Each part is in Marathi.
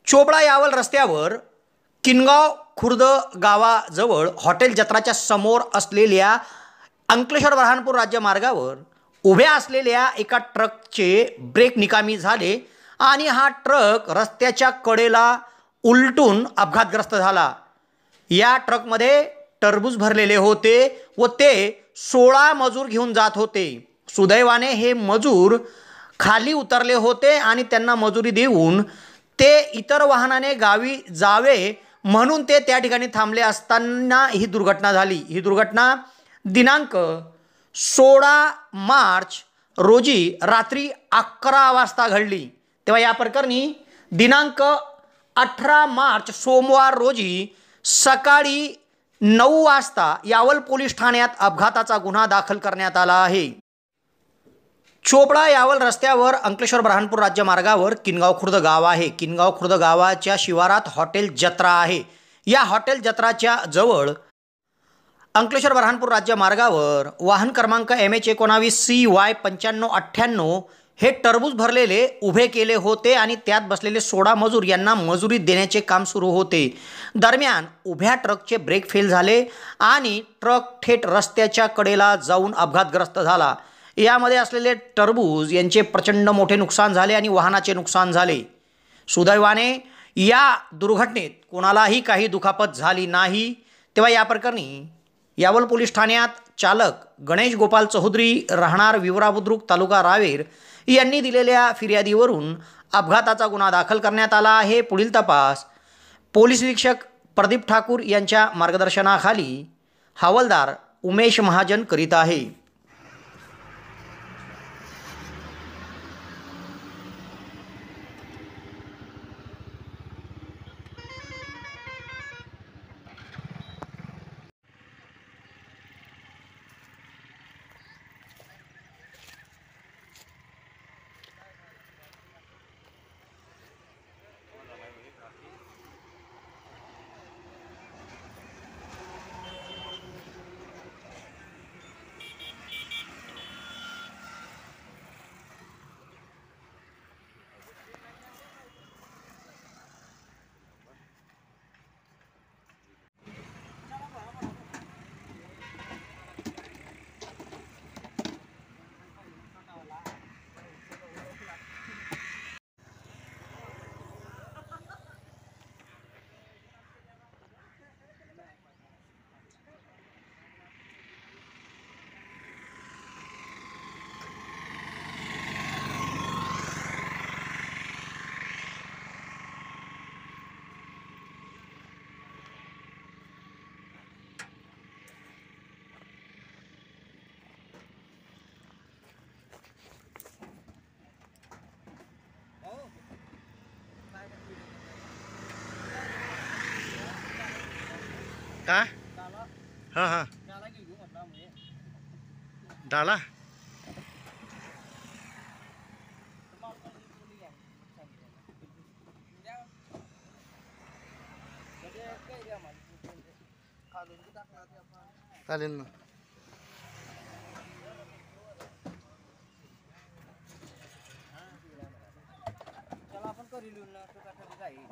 चोपडा यावल रस्त्यावर किनगाव खुर्द गावाजवळ हॉटेल जत्राच्या समोर असलेल्या अंकलेश्वर बऱ्हाणपूर राज्य मार्गावर उभ्या असलेल्या एका ट्रकचे ब्रेक निकामी झाले आणि हा ट्रक रस्त्याच्या कडेला उलटून अपघातग्रस्त झाला। या ट्रकमध्ये टरबूज भरलेले होते व ते 16 मजूर घेऊन जात होते। सुदैवाने हे मजूर खाली उतरले होते आणि त्यांना मजुरी देऊन ते इतर वाहनाने गावी जावे म्हणून ते त्या ठिकाणी थांबले असताना ही दुर्घटना झाली। ही दुर्घटना दिनांक 16 मार्च रोजी रात्री 11 वाजता घडली। तेव्हा या प्रकरणी दिनांक 18 मार्च सोमवार रोजी सकाळी 9 वाजता यावल पोलीस ठाण्यात अपघाताचा गुन्हा दाखल करण्यात आला आहे। चोपडा यावल रस्त्यावर अंकलेश्वर बऱ्हाणपूर राज्य मार्गावर किनगाव खुर्द गाव आहे। किनगाव खुर्द गावाच्या शिवारात हॉटेल जत्रा आहे। या हॉटेल जत्राच्या जवळ अंकलेश्वर बऱ्हाणपूर राज्य मार्गावर वाहन क्रमांक MH19CY 9598 हे टरबूज भरलेले उभे केले होते आणि त्यात बसलेले 16 मजूर यांना मजुरी देण्याचे काम सुरू होते। दरम्यान उभ्या ट्रकचे ब्रेक फेल झाले आणि ट्रक थेट रस्त्याच्या कडेला जाऊन अपघातग्रस्त झाला। यामध्ये असलेले टरबूज यांचे प्रचंड मोठे नुकसान झाले आणि वाहनाचे नुकसान झाले। सुदैवाने या दुर्घटनेत कोणालाही काही दुखापत झाली नाही। तेव्हा या प्रकरणी यावल पोलीस ठाण्यात चालक गणेश गोपाल चौधरी राहणार विवरा बुद्रुक तालुका रावेर यांनी दिलेल्या फिर्यादीवरून अपघाताचा गुन्हा दाखल करण्यात आला आहे। पुढील तपास पोलीस निरीक्षक प्रदीप ठाकूर यांच्या मार्गदर्शनाखाली हवालदार उमेश महाजन करीत आहे। का हाँ हाँ डाला चालेल ना। चला आपण करू ना तो कसा जाईल।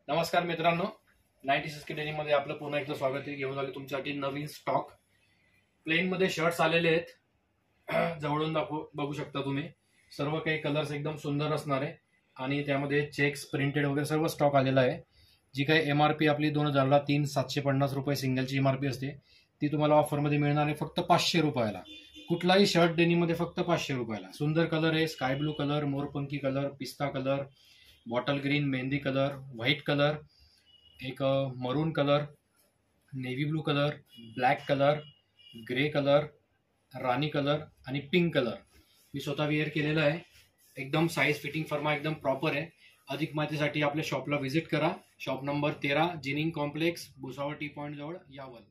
नमस्कार मित्रांनो, 96 डेनिममध्ये आपलं पुन्हा एकदा स्वागत आहे। घेऊन आले तुमच्यासाठी नवीन स्टॉक। प्लेनमध्ये शर्ट्स आलेले आहेत, जवळून बघू शकता तुम्ही। सर्व काही कलर्स एकदम सुंदर असणार आहे आणि त्यामध्ये चेक्स प्रिंटेड वगैरे सर्व स्टॉक आलेला आहे। जी काही MRP आपली 2003 750 रुपये सिंगलची MRP असते ती तुम्हाला ऑफरमध्ये मिळणार आहे फक्त 500 रुपयाला। कुठलाही शर्ट डेनिममध्ये फक्त 500 रुपयाला। सुंदर कलर आहे, स्काय ब्लू कलर, मोरपंखी कलर, पिस्ता colour, bottle green, mehndi colour, white colour, एक maroon colour, navy blue colour, black colour, grey colour, राणी कलर आणि पिंक कलर मी स्वतः वेअर केलेला आहे। एकदम साईज फिटिंग फर्मा एकदम प्रॉपर आहे। अधिक माहितीसाठी आपल्या शॉपला व्हिजिट करा। Shop number 13 ginning complex, Bhusawal T point जवळ, यावल।